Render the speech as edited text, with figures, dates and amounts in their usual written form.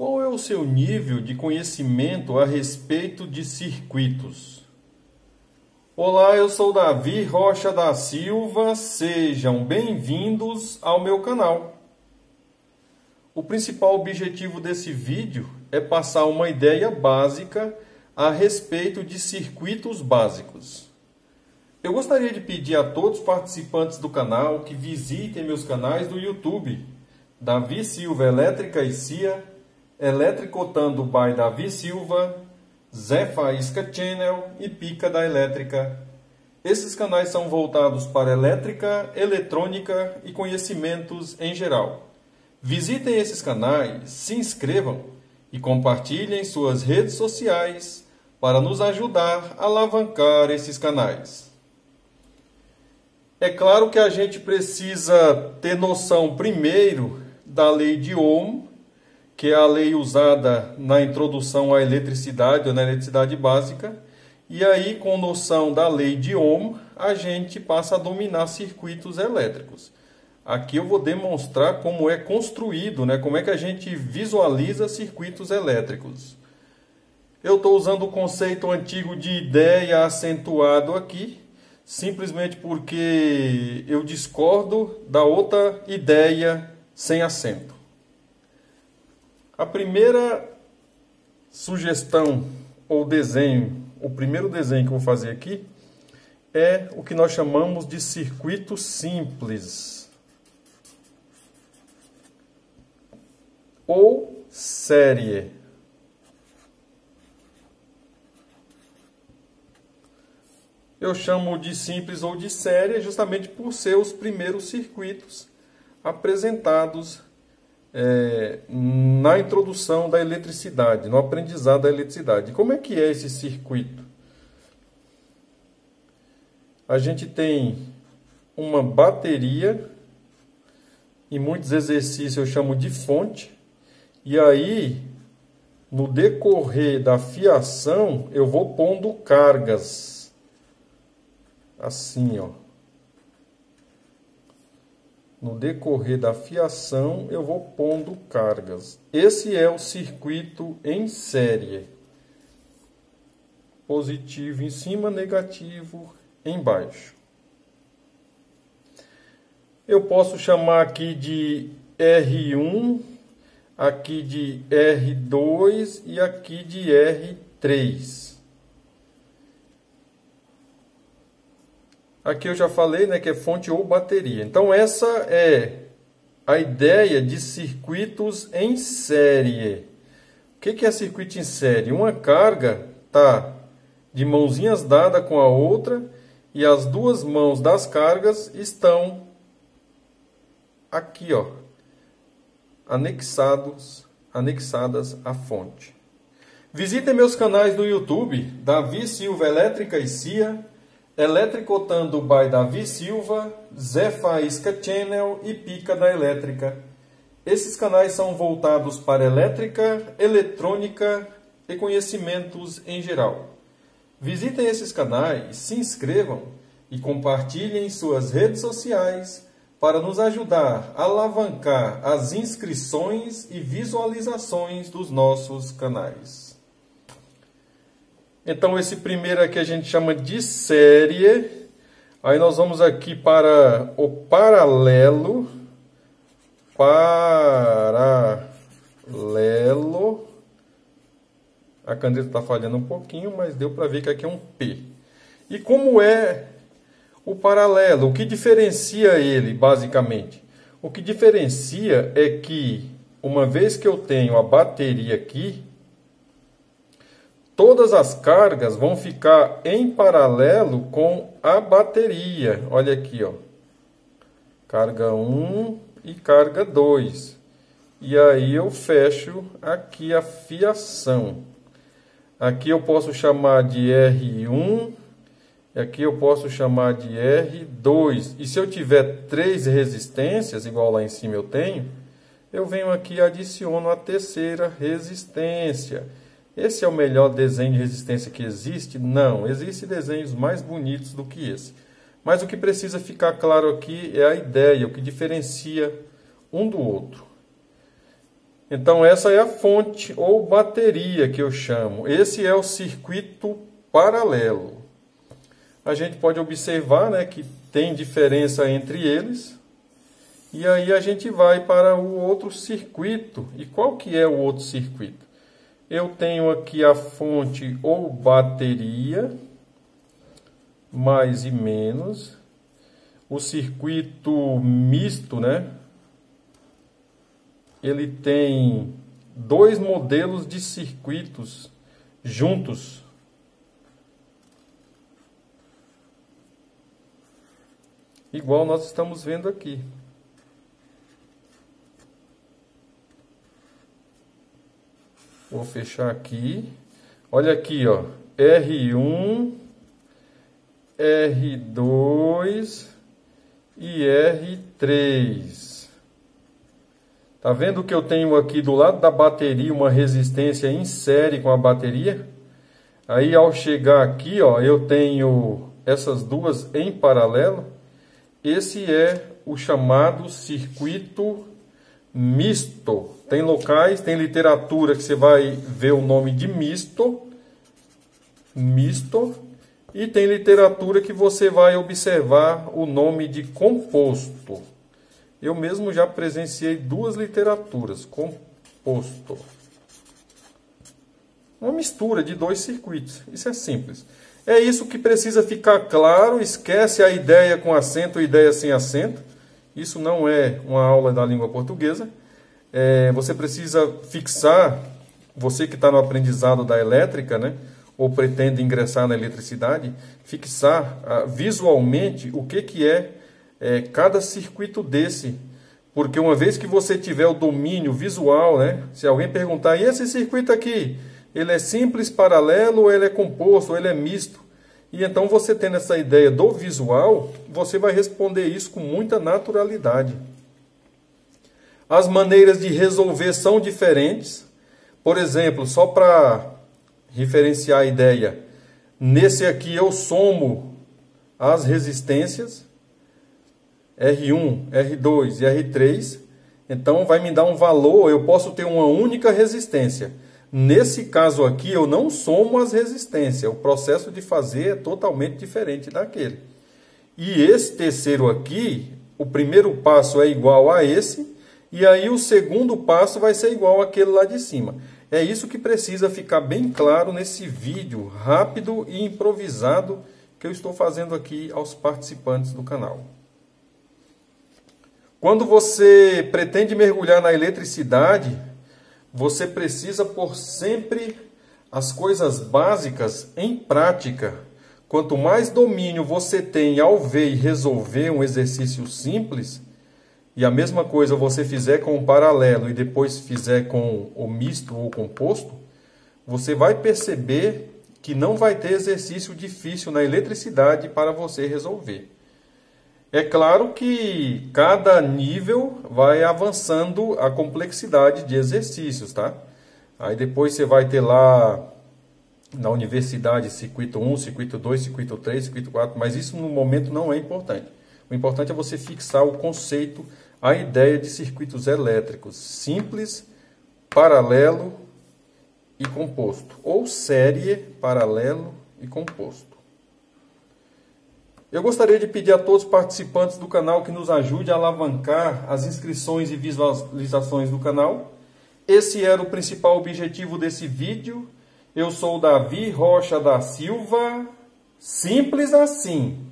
Qual é o seu nível de conhecimento a respeito de circuitos? Olá, eu sou Davi Rocha da Silva, sejam bem-vindos ao meu canal. O principal objetivo desse vídeo é passar uma ideia básica a respeito de circuitos básicos. Eu gostaria de pedir a todos os participantes do canal que visitem meus canais do YouTube, Davi Silva Elétrica e CIA, Eletricotando by Davi Silva, Zé Faísca Channel e Pica da Elétrica. Esses canais são voltados para elétrica, eletrônica e conhecimentos em geral. Visitem esses canais, se inscrevam e compartilhem em suas redes sociais para nos ajudar a alavancar esses canais. É claro que a gente precisa ter noção primeiro da lei de Ohm, que é a lei usada na introdução à eletricidade ou na eletricidade básica, e aí com noção da lei de Ohm, a gente passa a dominar circuitos elétricos. Aqui eu vou demonstrar como é construído, como é que a gente visualiza circuitos elétricos. Eu estou usando o conceito antigo de ideia acentuado aqui, simplesmente porque eu discordo da outra ideia sem acento. A primeira sugestão ou desenho, o primeiro desenho que eu vou fazer aqui, é o que nós chamamos de circuito simples ou série. Eu chamo de simples ou de série justamente por ser os primeiros circuitos apresentados na introdução da eletricidade, no aprendizado da eletricidade. Como é que é esse circuito? A gente tem uma bateria, em muitos exercícios eu chamo de fonte, e aí, no decorrer da fiação, eu vou pondo cargas, assim, ó. No decorrer da fiação, eu vou pondo cargas. Esse é o circuito em série. Positivo em cima, negativo embaixo. Eu posso chamar aqui de R1, aqui de R2 e aqui de R3. Aqui eu já falei, que é fonte ou bateria. Então essa é a ideia de circuitos em série. O que é circuito em série? Uma carga está de mãozinhas dadas com a outra e as duas mãos das cargas estão aqui, ó, anexadas à fonte. Visitem meus canais do YouTube, Davi Silva Elétrica e CIA, Eletricotando by Davi Silva, Zé Faísca Channel e Pica da Elétrica. Esses canais são voltados para elétrica, eletrônica e conhecimentos em geral. Visitem esses canais, se inscrevam e compartilhem em suas redes sociais para nos ajudar a alavancar as inscrições e visualizações dos nossos canais. Então, esse primeiro aqui a gente chama de série. Aí nós vamos aqui para o paralelo. Paralelo. A caneta está falhando um pouquinho, mas deu para ver que aqui é um P. E como é o paralelo? O que diferencia ele, basicamente? O que diferencia é que, uma vez que eu tenho a bateria aqui, todas as cargas vão ficar em paralelo com a bateria. Olha aqui, ó. Carga 1 e carga 2. E aí eu fecho aqui a fiação. Aqui eu posso chamar de R1. Aqui eu posso chamar de R2. E se eu tiver 3 resistências, igual lá em cima eu venho aqui e adiciono a terceira resistência. Esse é o melhor desenho de resistência que existe? Não, existem desenhos mais bonitos do que esse. Mas o que precisa ficar claro aqui é a ideia, o que diferencia um do outro. Então essa é a fonte ou bateria que eu chamo. Esse é o circuito paralelo. A gente pode observar, né, que tem diferença entre eles. E aí a gente vai para o outro circuito. E qual que é o outro circuito? Eu tenho aqui a fonte ou bateria, mais e menos. O circuito misto, né? Ele tem dois modelos de circuitos juntos. Igual nós estamos vendo aqui. Vou fechar aqui. Olha aqui, ó. R1, R2 e R3. Tá vendo que eu tenho aqui do lado da bateria uma resistência em série com a bateria? Aí ao chegar aqui, ó, eu tenho essas duas em paralelo. Esse é o chamado circuito misto. Tem locais, tem literatura que você vai ver o nome de misto, e tem literatura que você vai observar o nome de composto. Eu mesmo já presenciei duas literaturas, composto. Uma mistura de dois circuitos, isso é simples. É isso que precisa ficar claro, esquece a ideia com acento e ideia sem acento. Isso não é uma aula da língua portuguesa. Você precisa fixar, você que está no aprendizado da elétrica, né, ou pretende ingressar na eletricidade, fixar visualmente o que é cada circuito desse. Porque uma vez que você tiver o domínio visual, né, se alguém perguntar, e esse circuito aqui, ele é simples, paralelo, ou ele é composto, ou ele é misto? E então você tendo essa ideia do visual, você vai responder isso com muita naturalidade. As maneiras de resolver são diferentes. Por exemplo, só para referenciar a ideia, nesse aqui eu somo as resistências, R1, R2 e R3. Então vai me dar um valor, eu posso ter uma única resistência. Nesse caso aqui eu não somo as resistências, o processo de fazer é totalmente diferente daquele. E esse terceiro aqui, o primeiro passo é igual a esse, e aí o segundo passo vai ser igual àquele lá de cima. É isso que precisa ficar bem claro nesse vídeo rápido e improvisado que eu estou fazendo aqui aos participantes do canal. Quando você pretende mergulhar na eletricidade, você precisa pôr sempre as coisas básicas em prática. Quanto mais domínio você tem ao ver e resolver um exercício simples, e a mesma coisa você fizer com o paralelo e depois fizer com o misto ou composto, você vai perceber que não vai ter exercício difícil na eletricidade para você resolver. É claro que cada nível vai avançando a complexidade de exercícios, tá? Aí depois você vai ter lá na universidade circuito 1, circuito 2, circuito 3, circuito 4, mas isso no momento não é importante. O importante é você fixar o conceito, a ideia de circuitos elétricos simples, paralelo e composto, ou série, paralelo e composto. Eu gostaria de pedir a todos os participantes do canal que nos ajude a alavancar as inscrições e visualizações do canal. Esse era o principal objetivo desse vídeo. Eu sou o Davi Rocha da Silva. Simples assim.